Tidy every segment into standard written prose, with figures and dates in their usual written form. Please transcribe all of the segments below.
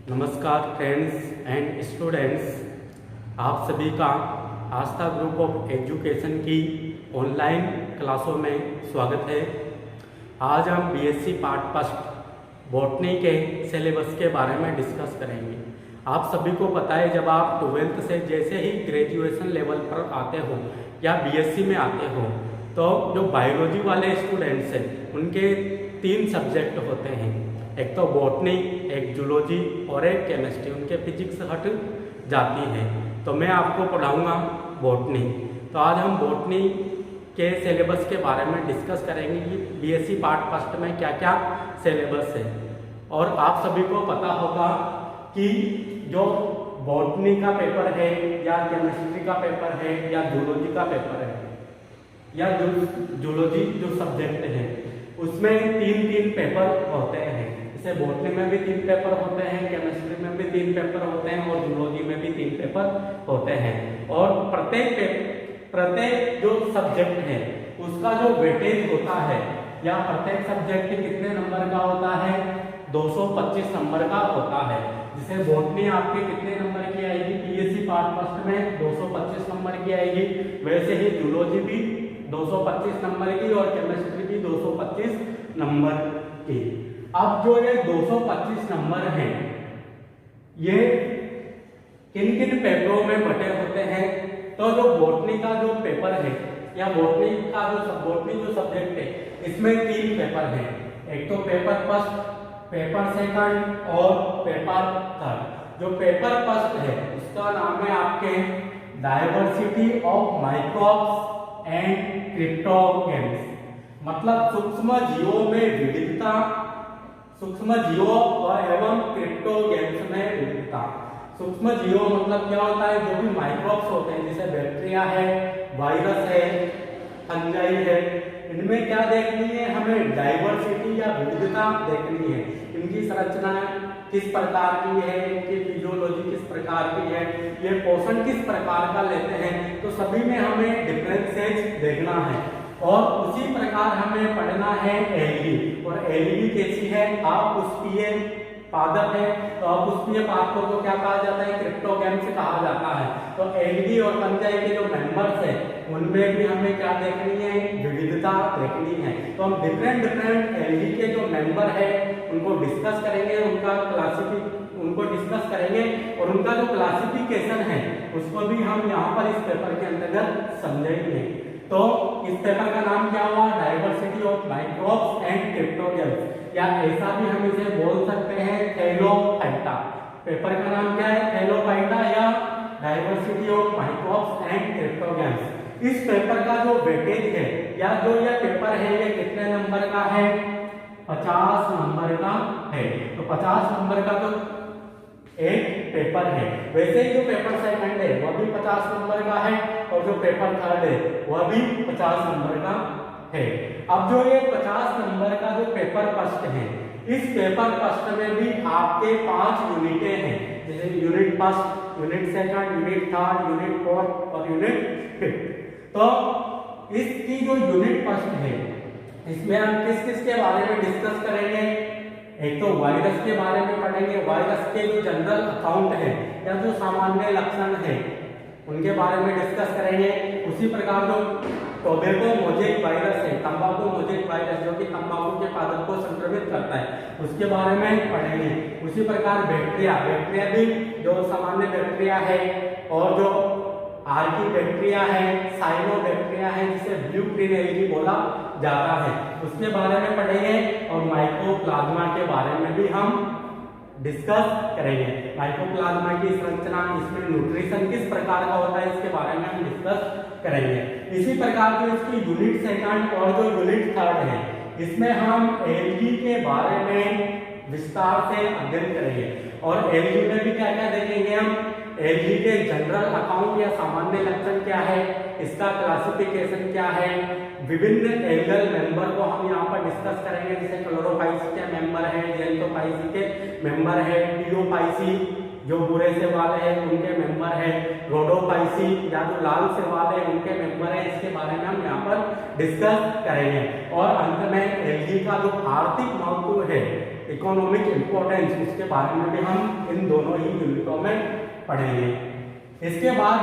नमस्कार friends and students, आप सभी का आस्था ग्रुप ऑफ एजुकेशन की ऑनलाइन क्लासों में स्वागत है। आज हम बीएससी पार्ट फर्स्ट बॉटनी के सिलेबस के बारे में डिस्कस करेंगे। आप सभी को पता है, जब आप 12th से जैसे ही ग्रेजुएशन लेवल पर आते हो या बीएससी में आते हो तो जो बायोलॉजी वाले स्टूडेंट्स हैं उनके 3 सब्जेक्ट होते हैं, एक तो बॉटनी, एक जूलॉजी और एक केमिस्ट्री। उनके फिजिक्स हट जाती है, तो मैं आपको पढ़ाऊंगा बॉटनी। तो आज हम बॉटनी के सिलेबस के बारे में डिस्कस करेंगे कि बीएससी पार्ट फर्स्ट में क्या क्या सिलेबस है। और आप सभी को पता होगा कि जो बॉटनी का पेपर है या केमिस्ट्री का पेपर है या जूलॉजी का पेपर है या जूलॉजी जो सब्जेक्ट है उसमें 3 पेपर होते हैं। जैसे बॉटनी में भी 3 पेपर होते हैं, केमिस्ट्री में भी 3 पेपर होते हैं और जूलॉजी में भी 3 पेपर होते हैं। और प्रत्येक जो सब्जेक्ट है उसका जो वेटेज होता है या प्रत्येक सब्जेक्ट कितने नंबर का होता है, 225 नंबर का होता है। जैसे बॉटनी आपके कितने नंबर की आएगी, बीएससी पार्ट फर्स्ट में 225 नंबर की आएगी, वैसे ही जूलॉजी भी 225 नंबर की और केमिस्ट्री भी 225 नंबर की। अब जो ये 225 नंबर हैं ये किन किन पेपरों में बटे होते हैं, तो जो बॉटनी का जो पेपर है या बॉटनी जो सब्जेक्ट है इसमें 3 पेपर हैं। एक तो पेपर फर्स्ट, पेपर सेकंड और पेपर थर्ड। जो पेपर फर्स्ट है उसका नाम है आपके diversity of microbes and cryptogams, मतलब सूक्ष्म जीवों में विविधता, सूक्ष्म जीवों और एवं क्रिप्टोगेम्स में विविधता। सूक्ष्म जीवों मतलब क्या होता है, जो भी माइक्रोब्स होते हैं जैसे बैक्टीरिया है, वायरस है, फंजाई है, इनमें क्या देखनी है हमें, डाइवर्सिटी या विविधता देखनी है। इनकी संरचना किस प्रकार की है, इनकी फिजियोलॉजी किस प्रकार की है, ये पोषण किस प्रकार का लेते हैं, तो सभी में हमें डिफरेंसेस देखना है। और उसी प्रकार हमें पढ़ना है एलगी, और एलगी कैसी है, आप उसकी पादप है तो आप उसके पादपों को क्या कहा जाता है, क्रिप्टोगेम्स कहा जाता है। तो एलगी और फंजाई के जो मेंबर्स है उनमें भी हमें क्या देखनी है, विविधता देखनी है। तो हम डिफरेंट एलगी के जो मेंबर है उनको डिस्कस करेंगे, उनको डिस्कस करेंगे और उनका जो क्लासिफिकेशन है उसको भी हम यहाँ पर इस पेपर के अंतर्गत समझेंगे। तो इस पेपर का नाम क्या हुआ, diversity of microbes and cryptogams, या ऐसा भी हम इसे बोल सकते हैं थैलोफाइटा। पेपर का नाम क्या है, थैलोफाइटा या diversity of microbes and cryptogams. इस पेपर का जो वेटेज है या जो यह पेपर है ये कितने नंबर का है, 50 नंबर का है। तो 50 नंबर का तो एक पेपर है। वैसे ही जो पेपर सेकंड है वह भी 50 नंबर का है और जो पेपर थर्ड है वह भी 50 नंबर का है। अब जो ये 50 नंबर का जो पेपर फर्स्ट है, इस पेपर फर्स्ट में भी आपके 5 यूनिटें हैं, जैसे unit first, unit second, unit third, unit fourth और यूनिट फिफ्थ। तो इसकी जो यूनिट फर्स्ट है इसमें हम किस के बारे में डिस्कस करेंगे, एक तो वायरस के बारे में पढ़ेंगे, वायरस के जो जनरल अकाउंट है या जो सामान्य लक्षण है उनके बारे में डिस्कस करेंगे। उसी प्रकार जो टोबैको मोजेक वायरस है, तंबाकू मोजेक वायरस जो कि तंबाकू के पादप को संक्रमित करता है, उसके बारे में पढ़ेंगे। उसी प्रकार बैक्टीरिया भी जो सामान्य बैक्टीरिया है और जो आर्की बैक्टीरिया है, साइनो बैक्टीरिया है जिसे ब्लू ग्रीन एलगी बोला जाता है, उसके बारे में पढ़ेंगे। और माइकोप्लाज्मा के बारे में भी हम डिस्कस करेंगे। माइकोप्लाज्मा की संरचना, इसमें न्यूट्रिशन किस प्रकार का होता है, इसके बारे में हम डिस्कस करेंगे। इसी प्रकार जो इसकी यूनिट सेकंड और जो यूनिट थर्ड है इसमें हम एलगी के बारे में विस्तार से अध्ययन करेंगे। और एलगी में भी क्या क्या देखेंगे हम, एलगी के जनरल अकाउंट या सामान्य लक्षण क्या है, इसका क्लासिफिकेशन क्या है, विभिन्न एल्गल मेंबर को हम यहाँ पर डिस्कस करेंगे, जैसे क्लोरोफाइसी के मेंबर है, जेंथोफाइसी के मेंबर है, टियोफाइसी जो भूरे से वाले हैं उनके मेंबर है, रोडोफाइसी या जो लाल से वाले हैं उनके मेंबर है। इसके बारे में हम यहाँ पर डिस्कस करेंगे। और अंत में एलगी का जो आर्थिक महत्व है इकोनॉमिक इम्पोर्टेंस, उसके बारे में भी हम इन दोनों ही यूनिटों में पढ़ेंगे। इसके बाद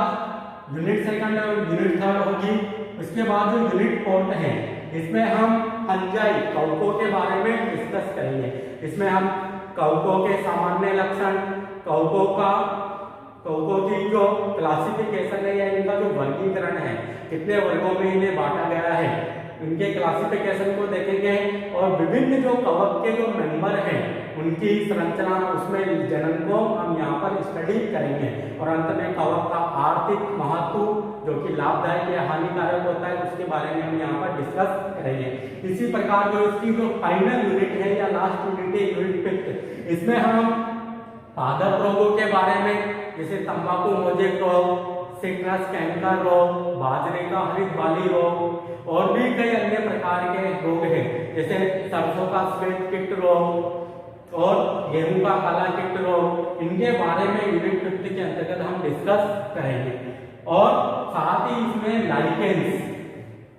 यूनिट सेकंड और यूनिट थर्ड होगी। उसके बाद जो यूनिट फोर्थ है, इसमें हम फंजाई कवकों के बारे में डिस्कस करेंगे। इसमें हम कवकों के सामान्य लक्षण, कवकों की जो क्लासिफिकेशन है या इनका जो वर्गीकरण है, कितने वर्गों में इन्हें बांटा गया है, इनके क्लासिफिकेशन को देखेंगे। और विभिन्न जो कवक के जो मेंबर हैं उनकी संरचना, उसमें जनन को हम यहाँ पर स्टडी करेंगे। और अंत में कवक का आर्थिक महत्व, जो कि लाभदायक या हानिकारक होता है, उसके बारे में हम यहाँ पर डिस्कस करेंगे। इसी प्रकार जो इसकी जो फाइनल यूनिट है या लास्ट यूनिट है, यूनिट फिफ्थ, इसमें हम पादप रोगों के बारे में, जैसे तंबाकू मोजेक रोग, सिट्रस कैंकर रोग, बाजरे का हरित बाली रोग और भी कई अन्य प्रकार के रोग हैं, जैसे सरसों का श्वेत कीट रोग और गेहूं का काला कीट रोग, इनके बारे में यूनिट 50 के अंतर्गत हम डिस्कस करेंगे। और साथ ही इसमें लाइकेंस,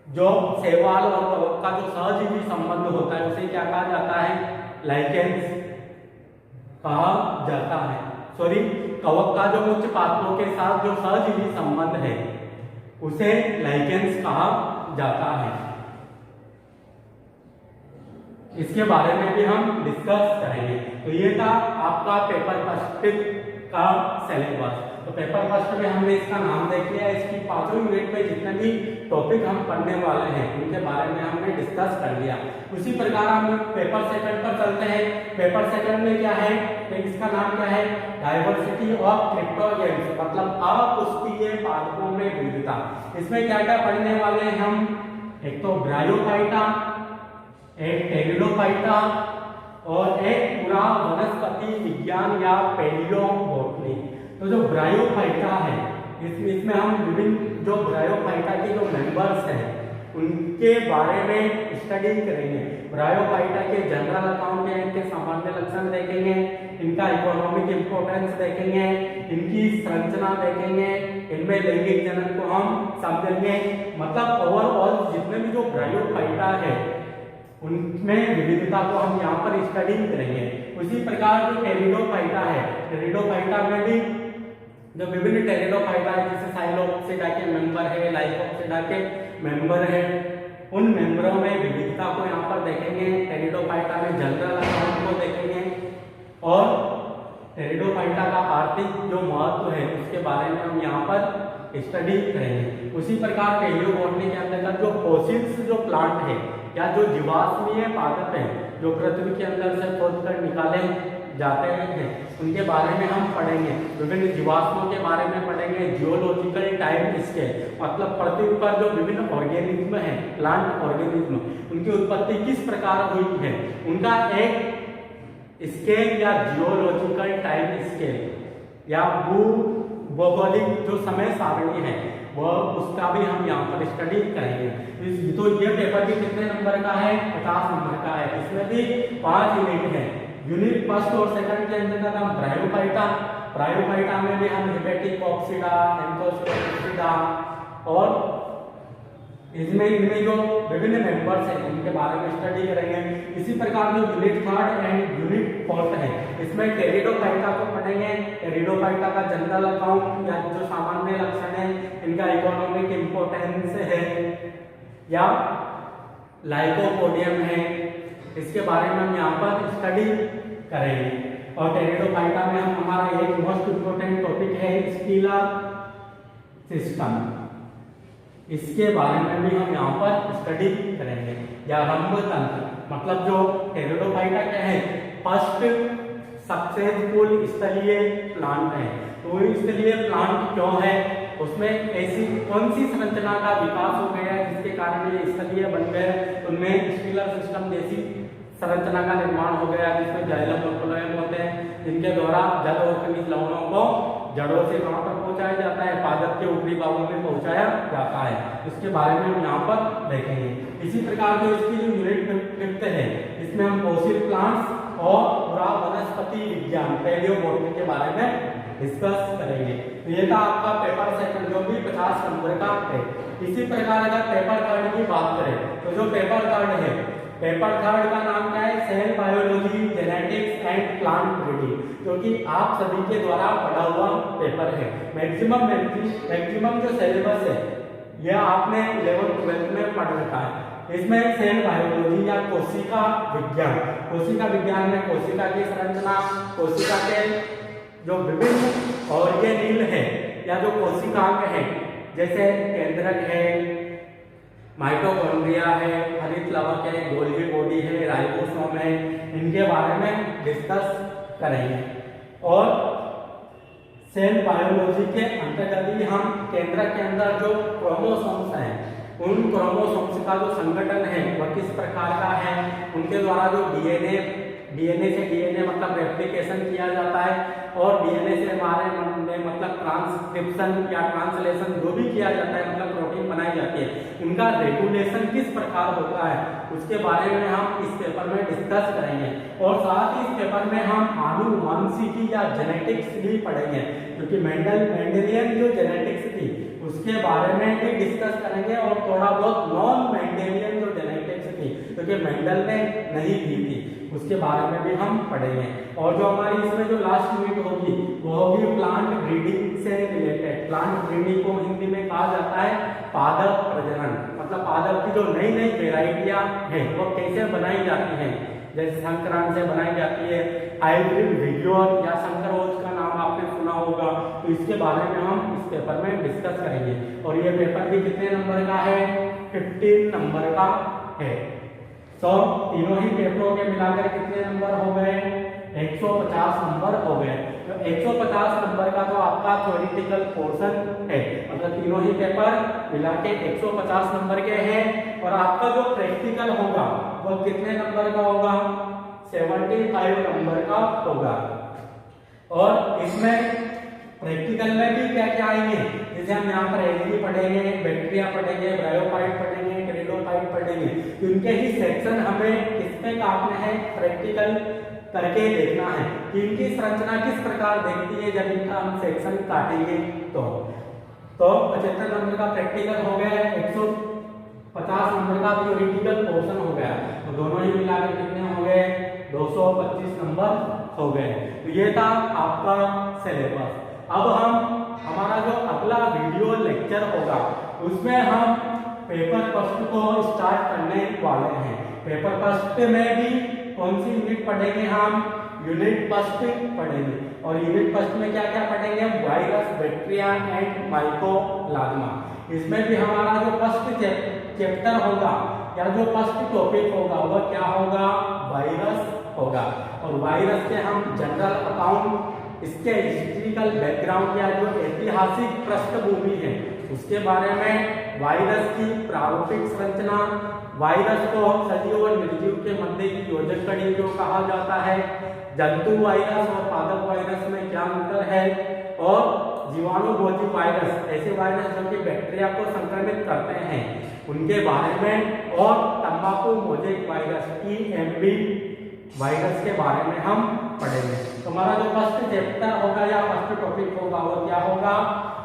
जो शैवाल और कवक का जो सहजीवी संबंध होता है, उसे क्या कहा जाता है? लाइकेंस कहा जाता है। सॉरी, कवक का जो उच्च पादपों के साथ जो सहजीवी संबंध है, उसे लाइकेंस कहा जाता है। इसके बारे में भी हम डिस्कस करेंगे। तो ये था आपका पेपर फर्स्ट का सिलेबस। तो पेपर फर्स्ट में हमने इसका नाम देख लिया। इसकी पांचों यूनिट में जितने भी टॉपिक हम पढ़ने वाले हैं, उनके बारे में हमने डिस्कस कर लिया। उसी प्रकार हम पेपर सेकंड पर चलते हैं। पेपर सेकंड में क्या है? इसका नाम क्या है? डाइवर्सिटी ऑफ क्रिप्टोगेम्स, मतलब अपुष्पीय पादपों में विविधता। इसमें क्या क्या पढ़ने वाले हैं हम? एक तो ब्रायोफाइटा, एक टेरिडोफाइटा और एक पूरा वनस्पति विज्ञान या पैलियोबोटनी। तो जो ब्रायोफाइटा है, इसमें हम विभिन्न जो ब्रायोफाइटा के जो मेंबर्स हैं उनके बारे में स्टडी करेंगे। ब्रायोफाइटा के जनरल अकाउंट में इनके सामान्य लक्षण देखेंगे, इनका इकोनॉमिक इंपोर्टेंस देखेंगे, इनकी संरचना देखेंगे, इनमें लैंगिक जनन को हम समझेंगे। मतलब ओवरऑल जितने भी जो ब्रायोफाइटा है उनमें विविधता को हम यहाँ पर स्टडी करेंगे। उसी प्रकार जो टेरिडोफाइटा है, टेरिडोफाइटा में भी जो विभिन्न टेरिडोफाइटा है, जैसे साइलोप्सिडा के मेंबर है, लाइकोप्सिडा के मेंबर है, उन मेंबरों में विविधता को यहाँ पर देखेंगे। टेरिडोफाइटा में जनरल अकाउंट को देखेंगे और टेरिडोफाइटा का आर्थिक जो महत्व है उसके बारे में हम यहाँ पर स्टडी करेंगे। उसी प्रकार पैलियोबोटनी के अंतर्गत जो फॉसिल्स जो प्लांट है या जो जीवाश्मीय पादप है, जो पृथ्वी के अंदर से खोद कर निकाले जाते हैं, उनके बारे में हम पढ़ेंगे। विभिन्न जीवाश्मों के बारे में पढ़ेंगे। जियोलॉजिकल टाइम स्केल, मतलब पृथ्वी पर जो विभिन्न ऑर्गेनिज्म है, प्लांट ऑर्गेनिज्म, उनकी उत्पत्ति किस प्रकार हुई है, उनका एक स्केल या जियोलॉजिकल टाइम स्केल या भूगोलिक जो समय सारणी है वह उसका भी हम यहाँ पर स्टडी करेंगे। तो ये पेपर भी कितने नंबर का है? 50 नंबर का है। इसमें भी 5 यूनिट है। यूनिट फर्स्ट और सेकंड के अंदर हम ब्रायोफाइटा में भी हम हेपेटिकोप्सिडा, एंथोसिडा और इनमें जो विभिन्न मेंबर्स हैं उनके बारे में स्टडी करेंगे। इसी प्रकार जो unit third and unit fourth है, इसमें टेरिडोफाइटा को पढ़ेंगे। टेरिडोफाइटा का जनरल अकाउंट या जो सामान्य लक्षण है, इनका इकोनॉमिक इंपोर्टेंस है या लाइकोपोडियम है, इसके बारे में हम यहाँ पर स्टडी करेंगे। और टेरिडोफाइटा में हमारा एक मोस्ट इंपोर्टेंट टॉपिक है स्किलर सिस्टम, इसके बारे में भी हम यहाँ पर स्टडी करेंगे। या रंभ तंत्र, मतलब जो टेरिडोफाइटा क्या है? फर्स्ट सक्सेसफुल स्थलीय प्लांट है। तो स्थलीय प्लांट क्यों है? उसमें ऐसी कौन सी संरचना का विकास हो गया है जिसके कारण ये स्थलीय बन गए? उनमें स्किलर सिस्टम जैसी संरचना का निर्माण हो गया, जिसमें जाइलम और फ्लोएम होते हैं, जिनके द्वारा जल और खनिज लवणों को जड़ों से कहां पर पहुंचाया जाता है? पादप के ऊपरी भागों में पहुंचाया जाता है। इसके बारे में हम यहाँ पर देखेंगे। इसी प्रकार जो इसकी जो यूनिट फिफ्थ है, इसमें हम फॉसिल प्लांट्स और पूरा वनस्पति विज्ञान पैलियोबोटनी के बारे में डिस्कस करेंगे। तो ये था आपका पेपर सेकंड, जो भी 50 नंबर का है। इसी प्रकार अगर पेपर थर्ड की बात करें तो जो पेपर थर्ड है, पेपर थर्ड का नाम क्या है, cell biology genetics and plant breeding, जो कि आप सभी के द्वारा पढ़ा हुआ पेपर है। मैक्सिमम जो सिलेबस है यह आपने 11th 12th में पढ़ रखा है। इसमें सेल बायोलॉजी या कोशिका विज्ञान में कोशिका की संरचना, कोशिका के जो विभिन्न ऑर्गेनील है या जो कोशिकांग है, जैसे केंद्रक है, माइटोकॉन्ड्रिया है, हरित लवक है, गोल्गी बॉडी है, राइबोसोम है, इनके बारे में डिस्कस करेंगे। और सेल बायोलॉजी के अंतर्गत ही हम केंद्रक के अंदर जो क्रोमोसोम्स हैं, उन क्रोमोसोम्स का जो संगठन है वह किस प्रकार का है, उनके द्वारा जो डीएनए से डीएनए मतलब रेप्लिकेशन किया जाता है, और डीएनए से हमारे मतलब ट्रांसक्रिप्शन या ट्रांसलेशन जो भी किया जाता है, मतलब प्रोटीन बनाई जाती है, उनका रेगुलेशन किस प्रकार होता है, उसके बारे में हम इस पेपर में डिस्कस करेंगे। और साथ ही इस पेपर में हम आनुवांशिकी या जेनेटिक्स भी पढ़ेंगे, क्योंकि मेंडेलियन जो जेनेटिक्स थी उसके बारे में भी डिस्कस करेंगे, और थोड़ा बहुत नॉन मेंडेलियन जो जेनेटिक्स थी, क्योंकि मेंडल ने नहीं दी थी, उसके बारे में भी हम पढ़ेंगे। और जो हमारी इसमें जो लास्ट यूनिट होगी वो होगी प्लांट ब्रीडिंग से रिलेटेड। प्लांट ब्रीडिंग को हिंदी में कहा जाता है पादप प्रजनन, मतलब पादप की जो नई नई वेराइटियां हैं वो कैसे बनाई जाती हैं, जैसे संकरण से बनाई जाती है, हाइब्रिड विग्योर या संकरोज का नाम आपने सुना होगा, तो इसके बारे में हम इस पेपर में डिस्कस करेंगे। और ये पेपर भी कितने नंबर का है, 15 नंबर का है। तो तीनों ही पेपरों के मिलाकर कितने नंबर हो गए, 150 नंबर हो गए। तो 150 नंबर का तो आपका थ्योरेटिकल पोर्शन है, मतलब तीनों ही पेपर मिला के 150 नंबर के हैं। और आपका जो प्रैक्टिकल होगा वो कितने नंबर का होगा, 75 नंबर का होगा। और इसमें प्रैक्टिकल में भी क्या क्या आएंगे, जैसे हम यहाँ पर एलगी पढ़ेंगे, बैक्टीरिया पढ़ेंगे, ब्रायोफाइट पढ़ेंगे, टेरिडोफाइट पढ़ेंगे, तो इनके ही सेक्शन हमें किसमें काटने हैं, प्रैक्टिकल करके देखना है कि इनकी संरचना किस प्रकार दिखती है जब इनका हम सेक्शन काटेंगे। तो 75 नंबर का प्रैक्टिकल हो गया, 150 नंबर का थ्योरेटिकल पोर्शन हो गया, तो दोनों ही मिलाकर कितने हो गए, 225 नंबर हो गए। तो ये था आपका सिलेबस। अब हमारा जो अगला वीडियो लेक्चर होगा उसमें हम पेपर फर्स्ट को स्टार्ट करने वाले हैं। पेपर फर्स्ट में भी कौन सी यूनिट पढ़ेंगे, हम यूनिट फर्स्ट पढ़ेंगे। और यूनिट फर्स्ट में क्या क्या पढ़ेंगे, वायरस, बैक्टीरिया एंड माइकोप्लाज्मा। इसमें भी हमारा जो फर्स्ट चैप्टर होगा या जो फर्स्ट टॉपिक होगा वह क्या होगा, वायरस होगा। और वायरस के हम जनरल अकाउंट, इसके हिस्ट्रिकल बैकग्राउंड या जो ऐतिहासिक पृष्ठभूमि है उसके बारे में, वायरस की प्रारूपिक संरचना, वायरस को सजीव और निर्जीव के मध्य की योजक कड़ी जो कहा जाता है, जंतु वायरस और पादप वायरस में क्या अंतर है, और जीवाणुभोजी वायरस, ऐसे वायरस जो कि बैक्टीरिया को संक्रमित करते हैं उनके बारे में, और तंबाकू मोजेक वायरस TMV वायरस के बारे में हम पढ़ेंगे। तो हमारा जो फर्स्ट चैप्टर होगा या फर्स्ट टॉपिक होगा वो क्या होगा,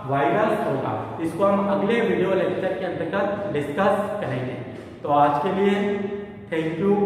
वायरस होगा। इसको हम अगले वीडियो लेक्चर के अंतर्गत डिस्कस करेंगे। तो आज के लिए थैंक यू।